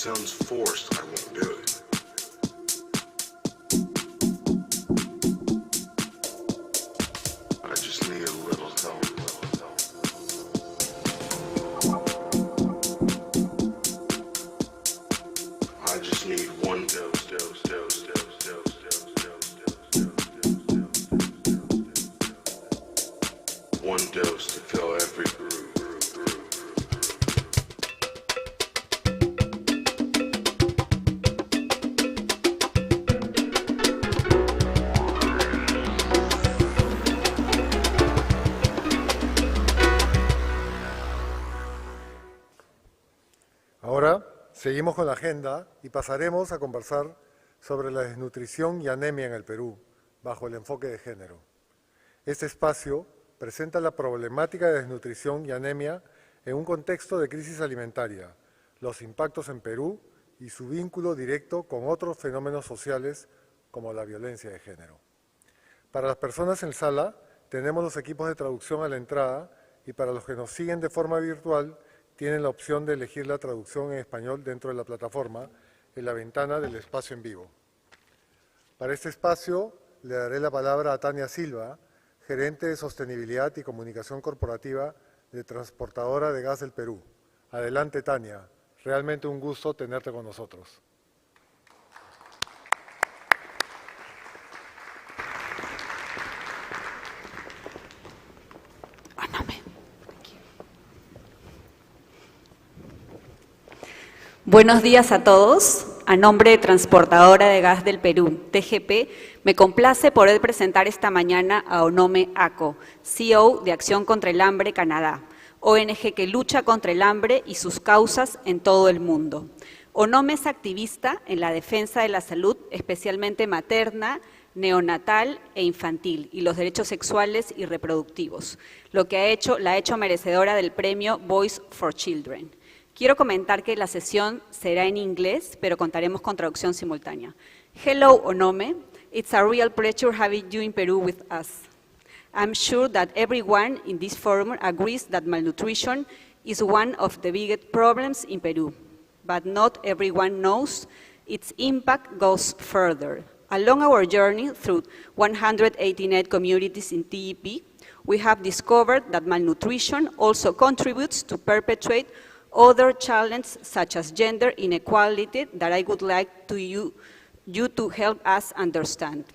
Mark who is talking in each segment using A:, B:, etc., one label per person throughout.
A: sounds forced, I won't do it. I just need a little help. I just need one dose. One dose to fill every groove.
B: Ahora seguimos con la agenda y pasaremos a conversar sobre la desnutrición y anemia en el Perú, bajo el enfoque de género. Este espacio presenta la problemática de desnutrición y anemia en un contexto de crisis alimentaria, los impactos en Perú y su vínculo directo con otros fenómenos sociales como la violencia de género. Para las personas en sala, tenemos los equipos de traducción a la entrada y para los que nos siguen de forma virtual, tienen la opción de elegir la traducción en español dentro de la plataforma en la ventana del espacio en vivo. Para este espacio, le daré la palabra a Tania Silva, gerente de Sostenibilidad y Comunicación Corporativa de Transportadora de Gas del Perú. Adelante, Tania. Realmente un gusto tenerte con nosotros.
C: Buenos días a todos. A nombre de Transportadora de Gas del Perú, TGP, me complace poder presentar esta mañana a Onome Ako, CEO de Acción contra el Hambre Canadá, ONG que lucha contra el hambre y sus causas en todo el mundo. Onome es activista en la defensa de la salud, especialmente materna, neonatal e infantil, y los derechos sexuales y reproductivos, lo que la ha hecho merecedora del premio Voice for Children. Quiero comentar que la sesión será en inglés, pero contaremos con traducción simultánea. Hello, Onome. It's a real pleasure having you in Peru with us. I'm sure that everyone in this forum agrees that malnutrition is one of the biggest problems in Peru, but not everyone knows its impact goes further. Along our journey through 189 communities in TEP, we have discovered that malnutrition also contributes to perpetuate other challenges such as gender inequality that I would like you to help us understand.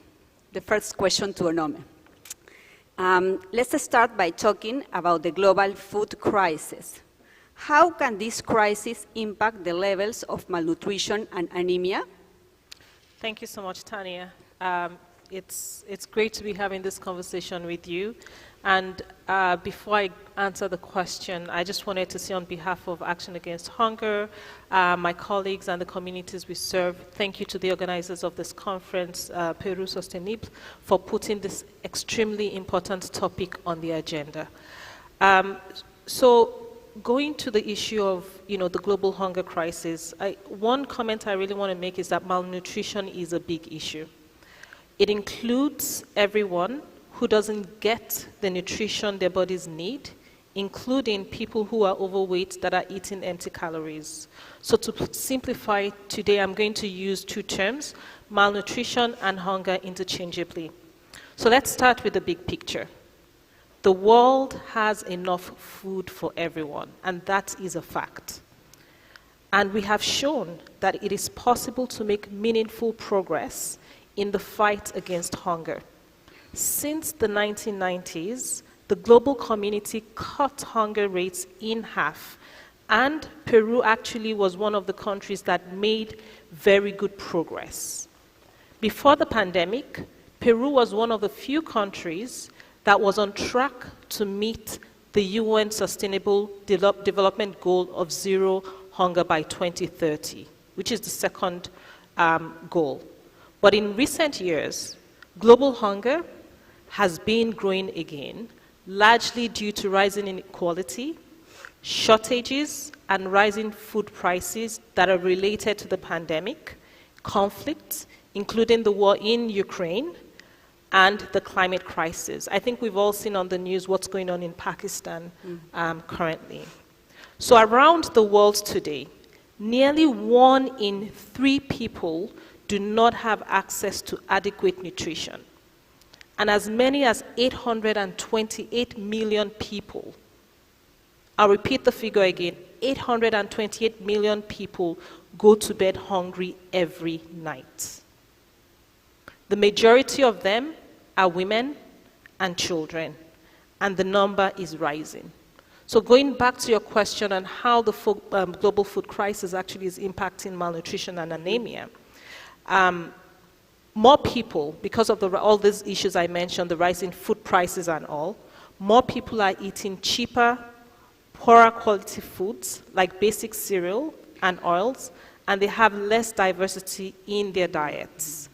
C: The first question to Onome. Let's start by talking about the global food crisis. How can this crisis impact the levels of malnutrition and anemia?
D: Thank you so much, Tania. It's great to be having this conversation with you. And before I answer the question, I just wanted to say on behalf of Action Against Hunger, my colleagues and the communities we serve, thank you to the organizers of this conference, Perú Sostenible, for putting this extremely important topic on the agenda. So going to the issue of the global hunger crisis, one comment I really want to make is that malnutrition is a big issue. It includes everyone who doesn't get the nutrition their bodies need, including people who are overweight that are eating empty calories. So to simplify today, I'm going to use two terms, malnutrition and hunger interchangeably. So let's start with the big picture. The world has enough food for everyone, and that is a fact. And we have shown that it is possible to make meaningful progress in the fight against hunger. Since the 1990s, the global community cut hunger rates in half, and Peru actually was one of the countries that made very good progress. Before the pandemic, Peru was one of the few countries that was on track to meet the UN Sustainable Development Goal of zero hunger by 2030, which is the second goal. But in recent years, global hunger has been growing again, largely due to rising inequality, shortages, and rising food prices that are related to the pandemic, conflicts, including the war in Ukraine, and the climate crisis. I think we've all seen on the news what's going on in Pakistan currently. So around the world today, nearly 1 in 3 people do not have access to adequate nutrition. And as many as 828 million people, I'll repeat the figure again, 828 million people go to bed hungry every night. The majority of them are women and children, and the number is rising. So going back to your question on how the global food crisis actually is impacting malnutrition and anemia, more people, because of all these issues I mentioned, the rising food prices and all, more people are eating cheaper, poorer quality foods like basic cereal and oils, and they have less diversity in their diets.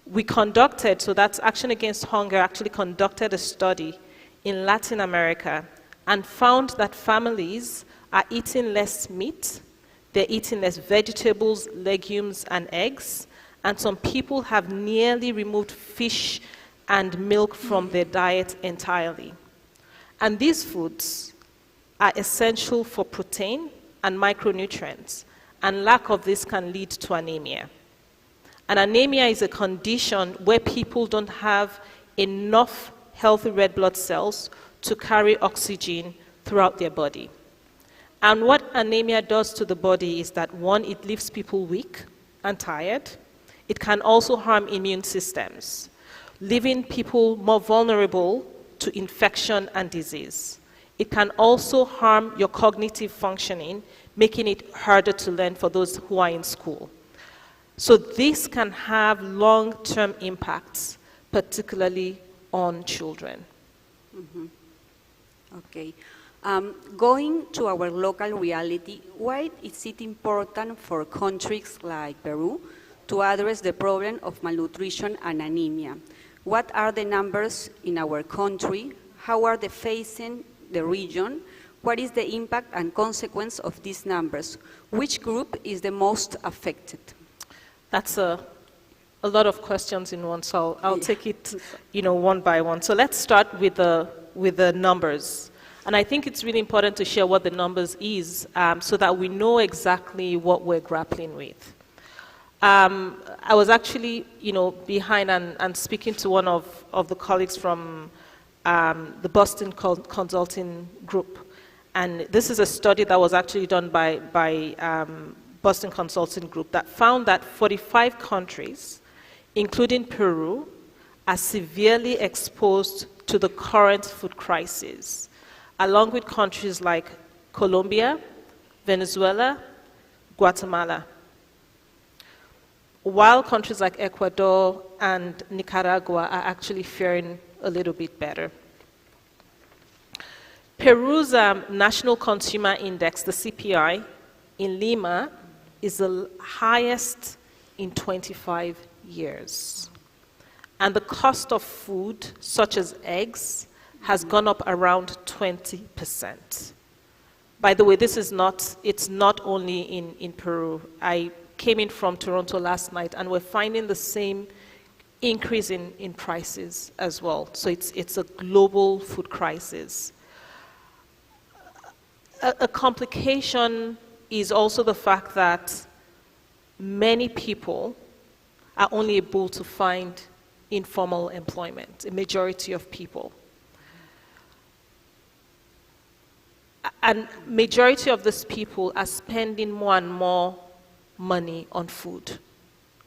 D: We conducted, so that's Action Against Hunger, actually conducted a study in Latin America and found that families are eating less meat, they're eating less vegetables, legumes, and eggs, and some people have nearly removed fish and milk from their diet entirely. And these foods are essential for protein and micronutrients, and lack of this can lead to anemia. And anemia is a condition where people don't have enough healthy red blood cells to carry oxygen throughout their body. And what anemia does to the body is that, 1, it leaves people weak and tired. It can also harm immune systems, leaving people more vulnerable to infection and disease. It can also harm your cognitive functioning, making it harder to learn for those who are in school. So this can have long-term impacts, particularly on children.
C: Mm-hmm. Okay. Going to our local reality, why is it important for countries like Peru to address the problem of malnutrition and anemia? What are the numbers in our country? How are they facing the region? What is the impact and consequence of these numbers? Which group is the most affected?
D: That's a lot of questions in one, so I'll take it, one by one. So let's start with the numbers. And I think it's really important to share what the numbers is, so that we know exactly what we're grappling with. I was actually, behind and speaking to one of the colleagues from the Boston Consulting Group. And this is a study that was actually done by Boston Consulting Group that found that 45 countries, including Peru, are severely exposed to the current food crisis, along with countries like Colombia, Venezuela, Guatemala, while countries like Ecuador and Nicaragua are actually faring a little bit better. Peru's National Consumer Index, the CPI, in Lima is the highest in 25 years. And the cost of food, such as eggs, has gone up around 20%. By the way, it's not only in Peru. I came in from Toronto last night, and we're finding the same increase in prices as well. So it's a global food crisis. A complication is also the fact that many people are only able to find informal employment, a majority of people. And majority of these people are spending more and more money on food,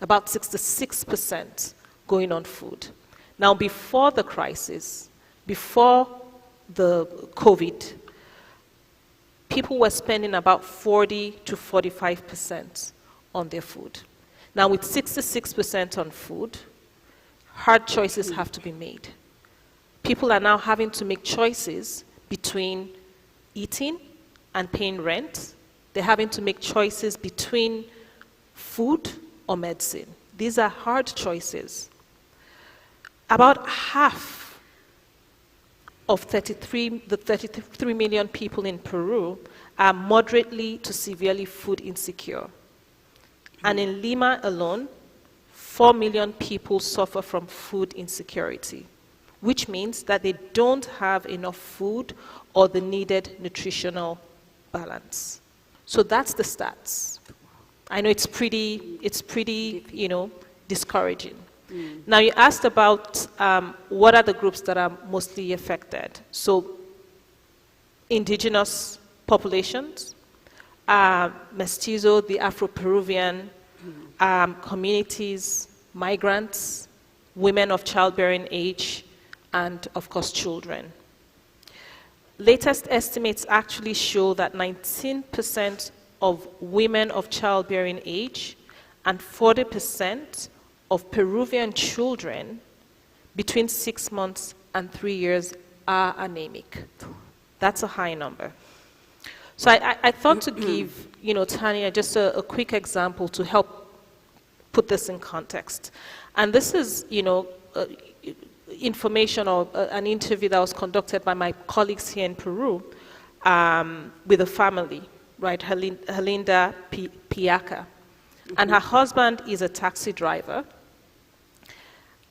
D: about 66% going on food. Now, before the crisis, before the COVID, people were spending about 40 to 45% on their food. Now, with 66% on food, hard choices have to be made. People are now having to make choices between eating and paying rent. They're having to make choices between food or medicine. These are hard choices. About half of the 33 million people in Peru are moderately to severely food insecure. And in Lima alone, 4 million people suffer from food insecurity, which means that they don't have enough food or the needed nutritional balance. So that's the stats. I know it's pretty, discouraging. Now, you asked about what are the groups that are mostly affected. So, indigenous populations, mestizo, the Afro-Peruvian communities, migrants, women of childbearing age, and of course, children. Latest estimates actually show that 19% of women of childbearing age and 40% of Peruvian children between 6 months and 3 years are anemic. That's a high number. So I thought to give, Tanya, just a quick example to help put this in context. And this is, information or an interview that was conducted by my colleagues here in Peru with a family, right, Helinda Piaca. And her husband is a taxi driver.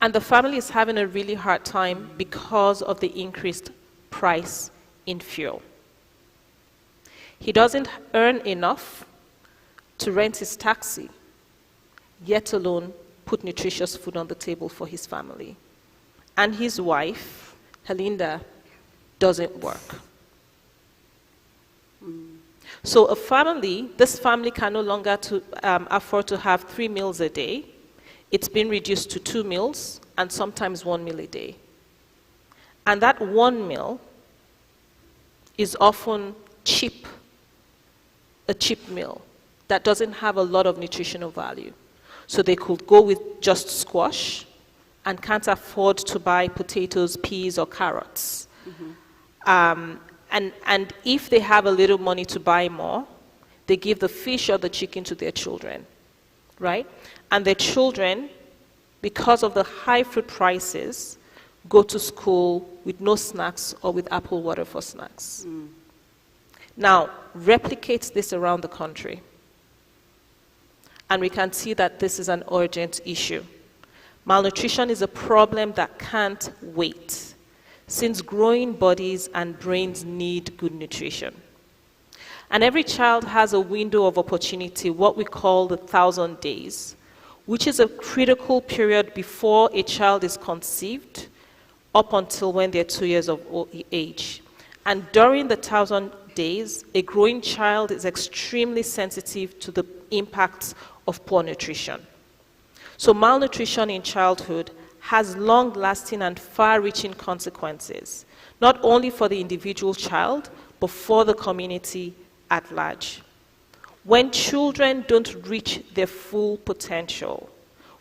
D: And the family is having a really hard time because of the increased price in fuel. He doesn't earn enough to rent his taxi, yet alone put nutritious food on the table for his family. And his wife, Helinda, doesn't work. So this family can no longer afford to have 3 meals a day. It's been reduced to 2 meals and sometimes 1 meal a day. And that 1 meal is often a cheap meal that doesn't have a lot of nutritional value. So they could go with just squash and can't afford to buy potatoes, peas, or carrots. And if they have a little money to buy more, they give the fish or the chicken to their children, right? And their children, because of the high food prices, go to school with no snacks or with apple water for snacks. Now, replicate this around the country. And we can see that this is an urgent issue. Malnutrition is a problem that can't wait, since growing bodies and brains need good nutrition. And every child has a window of opportunity, what we call the 1,000 days, which is a critical period before a child is conceived up until when they're 2 years of age. And during the 1,000 days, a growing child is extremely sensitive to the impacts of poor nutrition. So malnutrition in childhood has long-lasting and far-reaching consequences, not only for the individual child, but for the community at large. When children don't reach their full potential,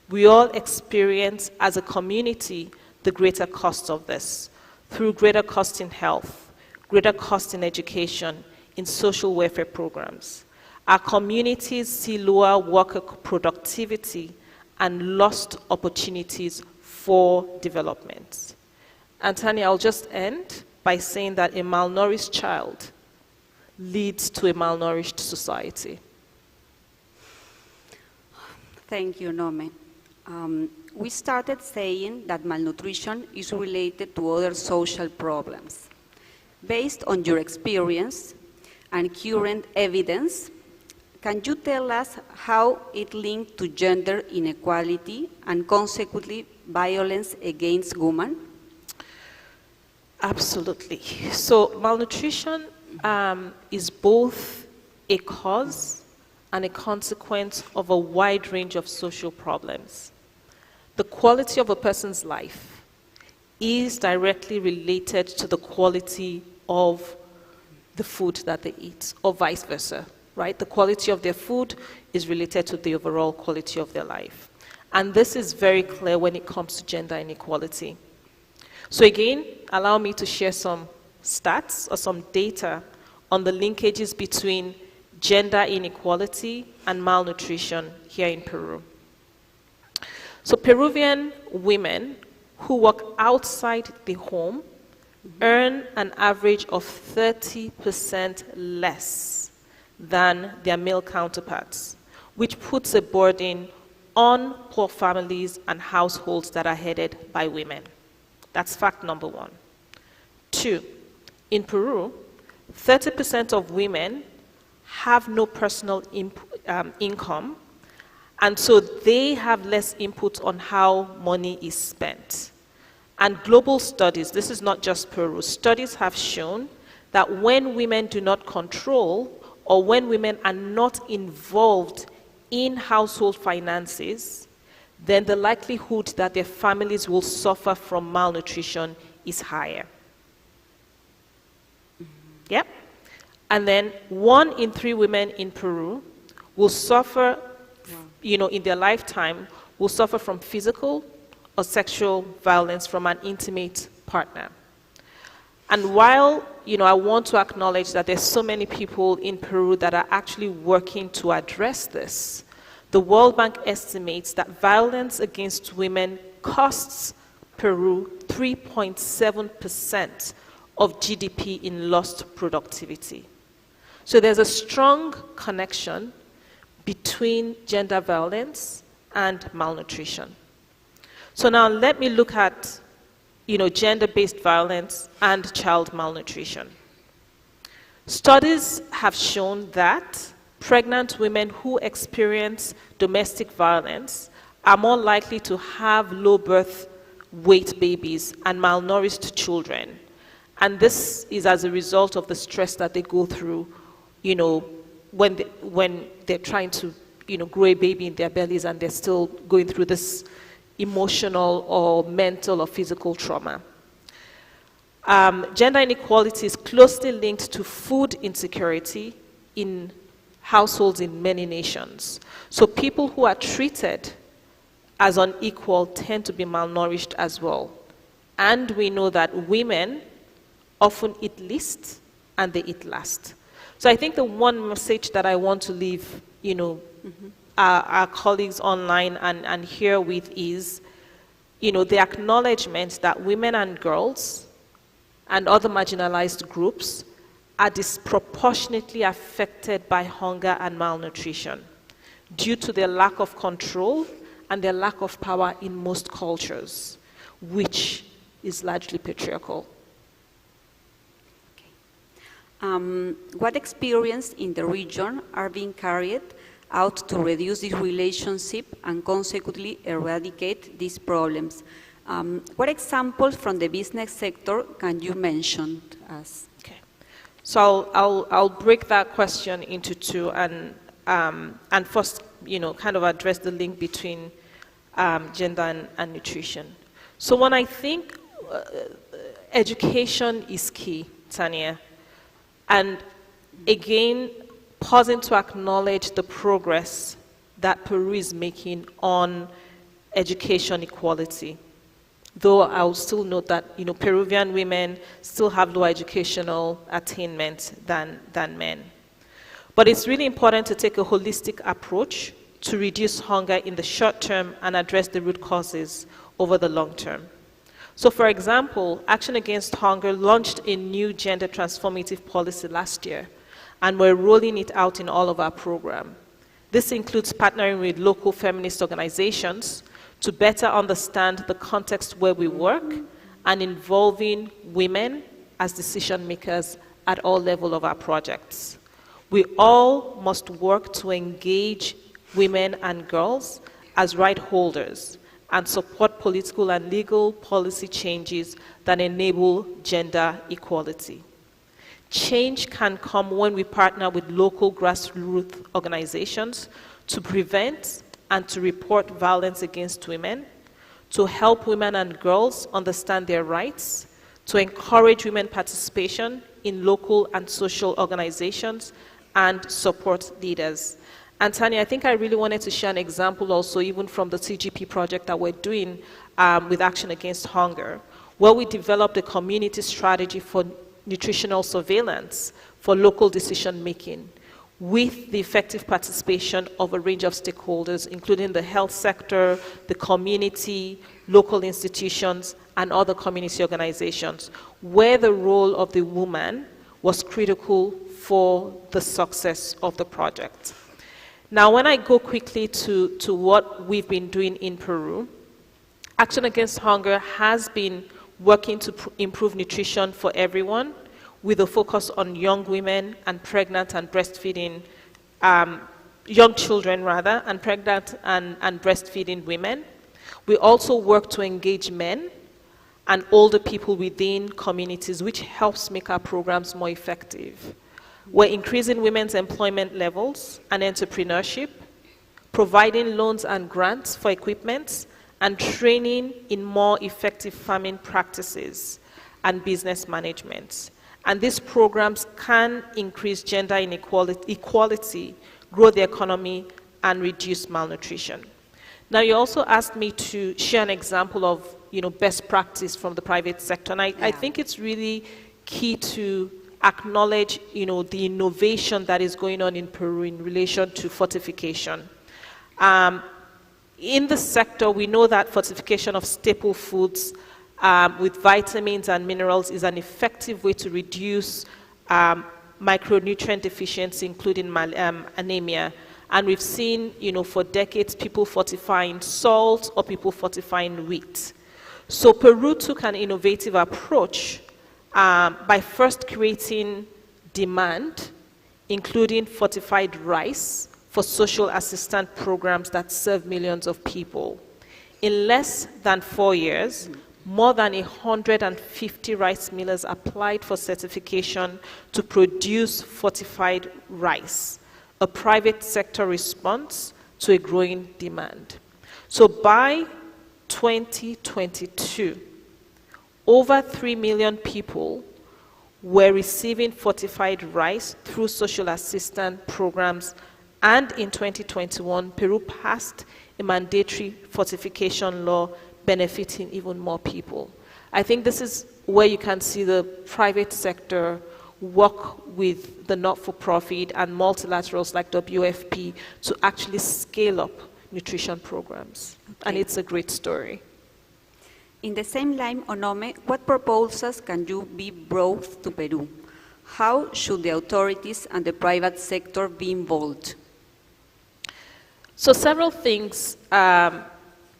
D: we all experience as a community the greater cost of this, through greater cost in health, greater cost in education, in social welfare programs. Our communities see lower worker productivity and lost opportunities for development. And Tanya, I'll just end by saying that a malnourished child leads to a malnourished society.
C: Thank you, Onome. We started saying that malnutrition is related to other social problems. Based on your experience and current evidence, can you tell us how it linked to gender inequality and consequently violence against women?
D: Absolutely. So malnutrition is both a cause and a consequence of a wide range of social problems. The quality of a person's life is directly related to the quality of the food that they eat, or vice versa, right? The quality of their food is related to the overall quality of their life. And this is very clear when it comes to gender inequality. So again, allow me to share some stats or some data on the linkages between gender inequality and malnutrition here in Peru. So Peruvian women who work outside the home earn an average of 30% less than their male counterparts, which puts a burden on poor families and households that are headed by women. That's fact number one. 2, in Peru, 30% of women have no personal income, and so they have less input on how money is spent. And global studies, this is not just Peru, studies have shown that when women do not control, or when women are not involved in household finances, then the likelihood that their families will suffer from malnutrition is higher. Yep. And then 1 in 3 women in Peru will suffer, in their lifetime, will suffer from physical or sexual violence from an intimate partner. And while, I want to acknowledge that there's so many people in Peru that are actually working to address this, the World Bank estimates that violence against women costs Peru 3.7% of GDP in lost productivity. So there's a strong connection between gender violence and malnutrition. So now let me look at, gender-based violence and child malnutrition. Studies have shown that pregnant women who experience domestic violence are more likely to have low birth weight babies and malnourished children. And this is as a result of the stress that they go through, when they're trying to, grow a baby in their bellies and they're still going through this emotional or mental or physical trauma. Gender inequality is closely linked to food insecurity in households in many nations. So people who are treated as unequal tend to be malnourished as well. And we know that women often eat least and they eat last. So I think the one message that I want to leave, our colleagues online and here with is, the acknowledgement that women and girls and other marginalized groups are disproportionately affected by hunger and malnutrition due to their lack of control and their lack of power in most cultures, which is largely patriarchal.
C: What experience in the region are being carried out to reduce this relationship and consequently eradicate these problems? What examples from the business sector can you mention to us?
D: Okay. So I'll break that question into two and first, kind of address the link between gender and nutrition. So when I think education is key, Tanya, and again, pausing to acknowledge the progress that Peru is making on education equality. Though I'll still note that, Peruvian women still have lower educational attainment than men. But it's really important to take a holistic approach to reduce hunger in the short term and address the root causes over the long term. So for example, Action Against Hunger launched a new gender transformative policy last year, and we're rolling it out in all of our program. This includes partnering with local feminist organizations to better understand the context where we work and involving women as decision makers at all levels of our projects. We all must work to engage women and girls as right holders and support political and legal policy changes that enable gender equality. Change can come when we partner with local grassroots organizations to prevent and to report violence against women, to help women and girls understand their rights, to encourage women participation in local and social organizations, and support leaders. And Tanya, I think I really wanted to share an example also, even from the CGP project that we're doing with Action Against Hunger, where we developed a community strategy for nutritional surveillance for local decision making, with the effective participation of a range of stakeholders, including the health sector, the community, local institutions, and other community organizations, where the role of the woman was critical for the success of the project. Now, when I go quickly to what we've been doing in Peru, Action Against Hunger has been working to improve nutrition for everyone, with a focus on young women and pregnant and breastfeeding young children rather, and pregnant and breastfeeding women. We also work to engage men and older people within communities, which helps make our programs more effective. We're increasing women's employment levels and entrepreneurship, providing loans and grants for equipment, and training in more effective farming practices and business management. And these programs can increase gender equality, grow the economy, and reduce malnutrition. Now, you also asked me to share an example of best practice from the private sector, and I think it's really key to acknowledge the innovation that is going on in Peru in relation to fortification. In the sector, we know that fortification of staple foods with vitamins and minerals is an effective way to reduce micronutrient deficiency, including anemia. And we've seen, for decades, people fortifying salt or people fortifying wheat. So Peru took an innovative approach by first creating demand, including fortified rice for social assistance programs that serve millions of people. In less than 4 years, more than 150 rice millers applied for certification to produce fortified rice, a private sector response to a growing demand. So by 2022, over 3 million people were receiving fortified rice through social assistance programs, and in 2021, Peru passed a mandatory fortification law benefiting even more people. I think this is where you can see the private sector work with the not-for-profit and multilaterals like WFP to actually scale up nutrition programs. Okay. And it's a great story.
C: In the same line, Onome, what proposals can you be brought to Peru? How should the authorities and the private sector be involved?
D: So several things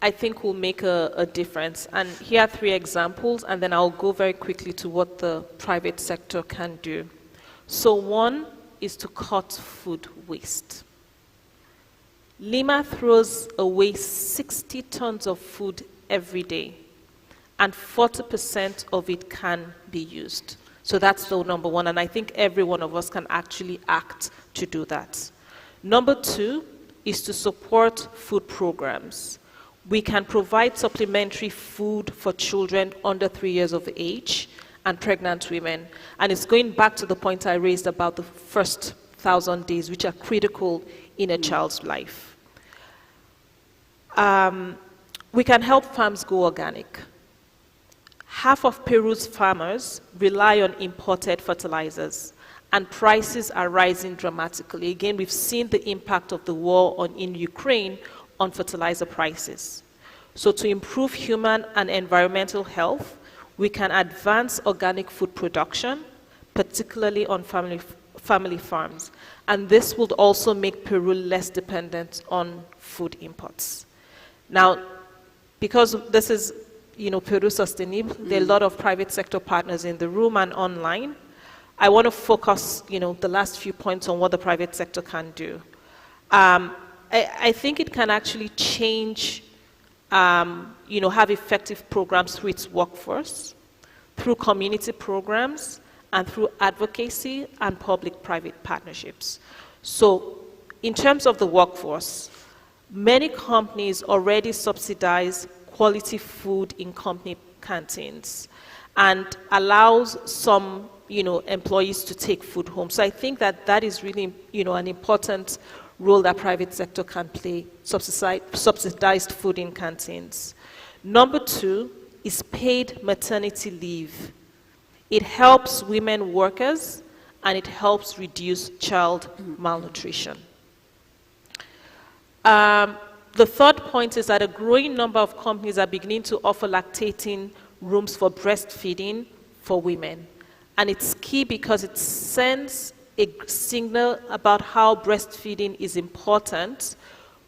D: I think will make a difference. And here are 3 examples, and then I'll go very quickly to what the private sector can do. So one is to cut food waste. Lima throws away 60 tons of food every day, and 40% of it can be used. So that's the number one, and I think every one of us can actually act to do that. Number 2 is to support food programs. We can provide supplementary food for children under 3 years of age and pregnant women. And it's going back to the point I raised about the first 1,000 days, which are critical in a child's life. We can help farms go organic. Half of Peru's farmers rely on imported fertilizers, and prices are rising dramatically. Again, we've seen the impact of the war in Ukraine on fertilizer prices. So to improve human and environmental health, we can advance organic food production, particularly on family farms. And this would also make Peru less dependent on food imports. Now, because this is, Perú Sostenible, there are a lot of private sector partners in the room and online. I want to focus, the last few points on what the private sector can do. I think it can actually change, have effective programs through its workforce, through community programs, and through advocacy and public-private partnerships. So in terms of the workforce, many companies already subsidize quality food in company canteens and allows some employees to take food home. So I think that is really an important role that private sector can play, subsidized food in canteens. Number 2 is paid maternity leave. It helps women workers and it helps reduce child malnutrition. The third point is that a growing number of companies are beginning to offer lactating rooms for breastfeeding for women. And it's key because it sends a signal about how breastfeeding is important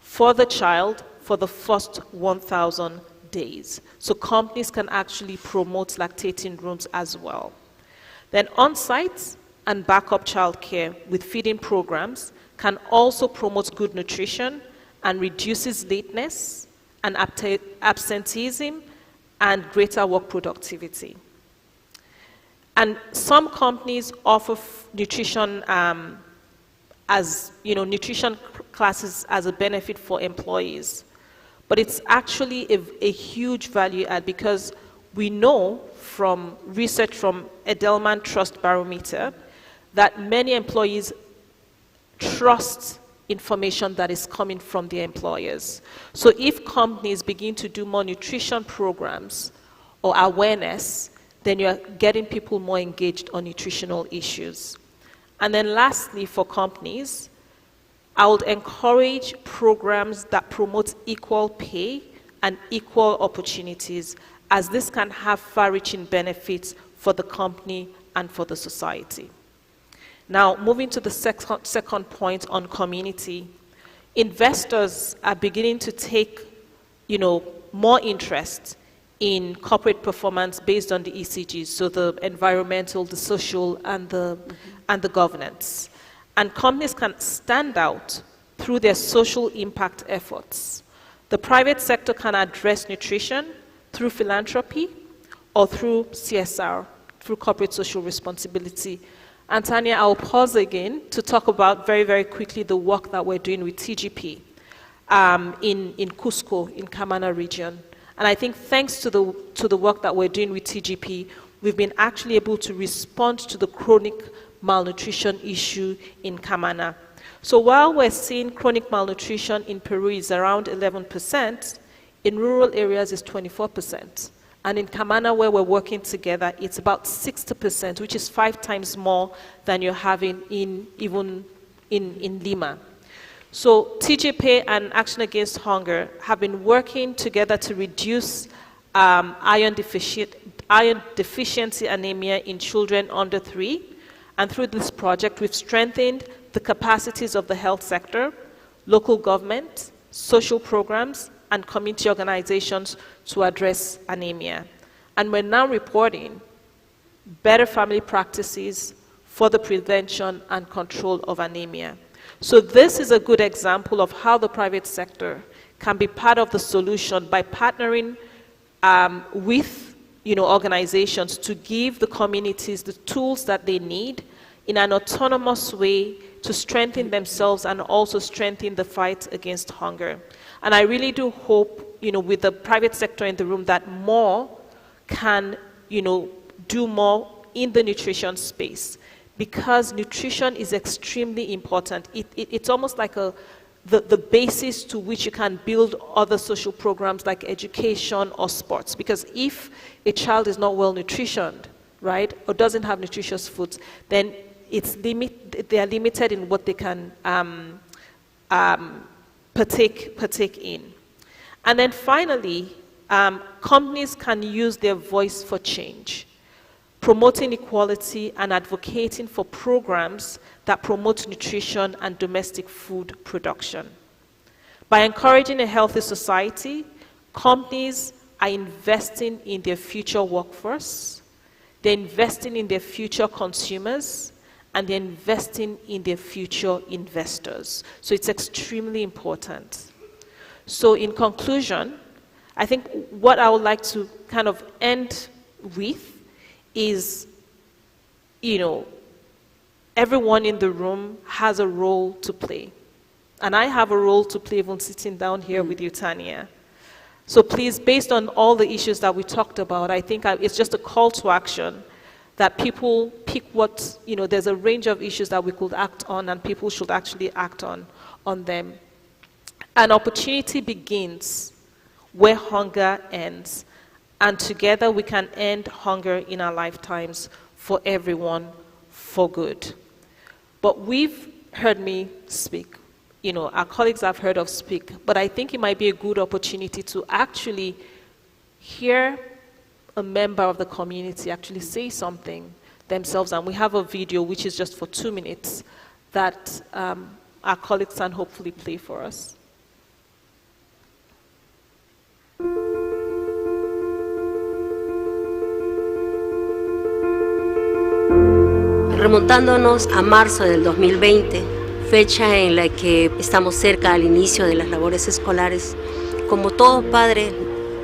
D: for the child for the first 1,000 days. So companies can actually promote lactating rooms as well. Then on-site and backup childcare with feeding programs can also promote good nutrition and reduces lateness and absenteeism and greater work productivity. And some companies offer nutrition nutrition classes as a benefit for employees. But it's actually a huge value add, because we know from research from Edelman Trust Barometer that many employees trust information that is coming from their employers. So if companies begin to do more nutrition programs or awareness, then you're getting people more engaged on nutritional issues. And then lastly, for companies, I would encourage programs that promote equal pay and equal opportunities, as this can have far-reaching benefits for the company and for the society. Now, moving to the second point on community, investors are beginning to take, more interest in corporate performance based on the ECGs, so the environmental, the social, and the governance. And companies can stand out through their social impact efforts. The private sector can address nutrition through philanthropy or through CSR, through corporate social responsibility. And Tanya, I'll pause again to talk about very, very quickly the work that we're doing with TGP in Cusco, in Camana region. And I think thanks to the work that we're doing with TGP, we've been actually able to respond to the chronic malnutrition issue in Camana. So while we're seeing chronic malnutrition in Peru is around 11%, in rural areas it's 24%. And in Camana, where we're working together, it's about 60%, which is 5 times more than you're having even in Lima. So TGP and Action Against Hunger have been working together to reduce iron deficiency anemia in children under 3. And through this project, we've strengthened the capacities of the health sector, local government, social programs, and community organizations to address anemia. And we're now reporting better family practices for the prevention and control of anemia. So this is a good example of how the private sector can be part of the solution by partnering with organizations to give the communities the tools that they need in an autonomous way to strengthen themselves and also strengthen the fight against hunger. And I really do hope, with the private sector in the room, that more can, do more in the nutrition space, because nutrition is extremely important. It's almost like the basis to which you can build other social programs like education or sports. Because if a child is not well nutritioned, right, or doesn't have nutritious foods, then they are limited in what they can partake in. And then finally, companies can use their voice for change, promoting equality and advocating for programs that promote nutrition and domestic food production. By encouraging a healthy society, companies are investing in their future workforce, they're investing in their future consumers, and they're investing in their future investors. So it's extremely important. So in conclusion, I think what I would like to kind of end with is, everyone in the room has a role to play. And I have a role to play even sitting down here with you, Tanya. So please, based on all the issues that we talked about, I think it's just a call to action that people pick what, there's a range of issues that we could act on, and people should actually act on them. An opportunity begins where hunger ends, and together we can end hunger in our lifetimes for everyone, for good. But we've heard me speak, our colleagues have heard of speak, but I think it might be a good opportunity to actually hear a member of the community actually say something themselves. And we have a video which is just for 2 minutes that our colleagues can hopefully play for us.
E: Remontándonos a marzo del 2020, fecha en la que estamos cerca al inicio de las labores escolares. Como todo padre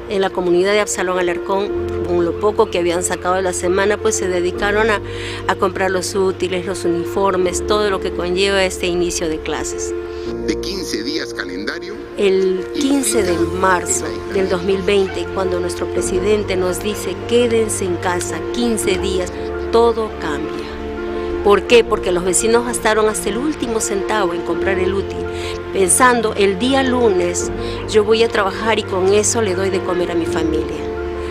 E: en la comunidad de Absalón Alarcón, con lo poco que habían sacado de la semana, pues se dedicaron a comprar los útiles, los uniformes, todo lo que conlleva este inicio de clases.
F: De 15 días calendario.
E: El 15 de marzo del 2020, cuando nuestro presidente nos dice quédense en casa 15 días, todo cambia. ¿Por qué? Porque los vecinos gastaron hasta el último centavo en comprar el útil, pensando el día lunes yo voy a trabajar y con eso le doy de comer a mi familia.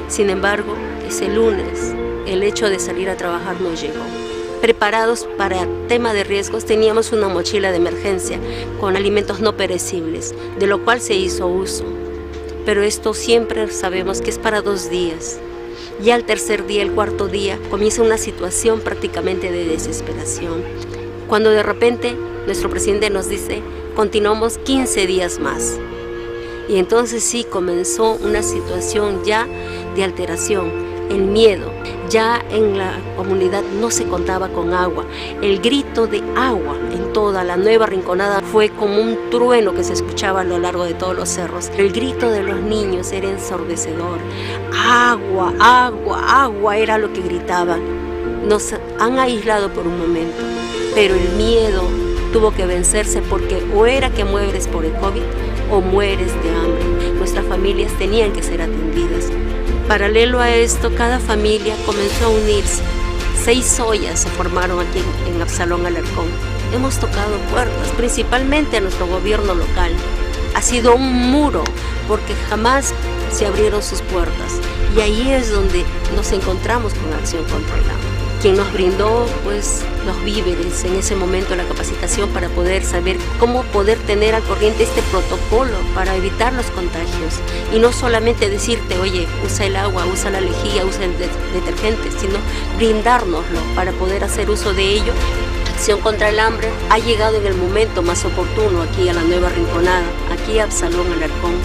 E: Sin embargo, ese lunes el hecho de salir a trabajar no llegó. Preparados para tema de riesgos, teníamos una mochila de emergencia con alimentos no perecibles, de lo cual se hizo uso. Pero esto siempre sabemos que es para 2 días. Ya el tercer día, el cuarto día, comienza una situación prácticamente de desesperación. Cuando de repente nuestro presidente nos dice, continuamos 15 días más. Y entonces sí comenzó una situación ya de alteración. El miedo, ya en la comunidad no se contaba con agua. El grito de agua en toda la nueva Rinconada fue como un trueno que se escuchaba a lo largo de todos los cerros. El grito de los niños era ensordecedor. Agua, agua, agua era lo que gritaban. Nos han aislado por un momento, pero el miedo tuvo que vencerse porque o era que mueres por el COVID o mueres de hambre. Nuestras familias tenían que ser atendidas. Paralelo a esto, cada familia comenzó a unirse. 6 ollas se formaron aquí en Absalón Alarcón. Hemos tocado puertas, principalmente a nuestro gobierno local. Ha sido un muro porque jamás se abrieron sus puertas. Y ahí es donde nos encontramos con Acción contra el Hambre, quien nos brindó pues los víveres en ese momento, la capacitación para poder saber cómo poder tener al corriente este protocolo para evitar los contagios. Y no solamente decirte, oye, usa el agua, usa la lejía, usa el detergente, sino brindárnoslo para poder hacer uso de ello. Acción contra el Hambre ha llegado en el momento más oportuno aquí a la nueva Rinconada, aquí a Absalón Alarcón,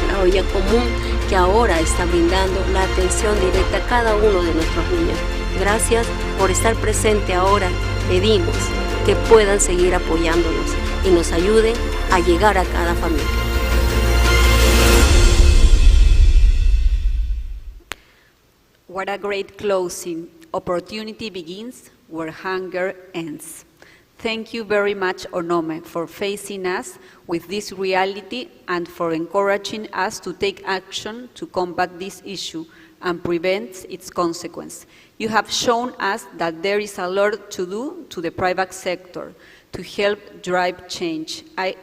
E: la olla común que ahora está brindando la atención directa a cada uno de nuestros niños. Gracias por estar presente ahora. Pedimos que puedan seguir apoyándonos y nos ayuden a llegar a cada familia.
C: What a great closing. Opportunity begins where hunger ends. Thank you very much, Onome, for facing us with this reality and for encouraging us to take action to combat this issue and prevent its consequence. You have shown us that there is a lot to do to the private sector to help drive change. I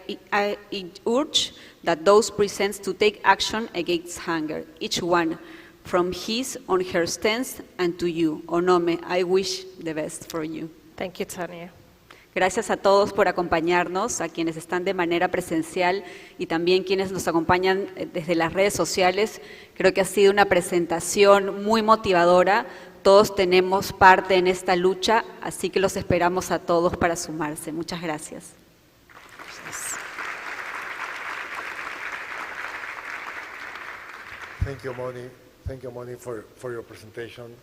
C: urge that those present to take action against hunger, each one from his or her stance, and to you, Onome, I wish the best for you.
D: Thank you, Tania.
C: Gracias a todos por acompañarnos, a quienes están de manera presencial y también quienes nos acompañan desde las redes sociales. Creo que ha sido una presentación muy motivadora. Todos tenemos parte en esta lucha, así que los esperamos a todos para sumarse. Muchas gracias.
B: Thank you, Moni. Thank you, Moni, for your presentation.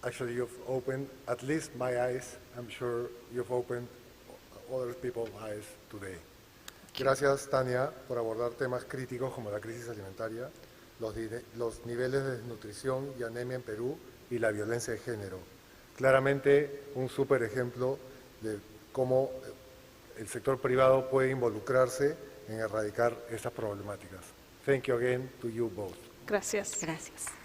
B: Actually, you've opened at least my eyes. I'm sure you've opened other people's eyes today. Gracias, Tania, por abordar temas críticos como la crisis alimentaria, los niveles de desnutrición y anemia en Perú y la violencia de género. Claramente, un súper ejemplo de cómo el sector privado puede involucrarse en erradicar estas problemáticas. Thank you again to you both.
D: Gracias.
C: Gracias.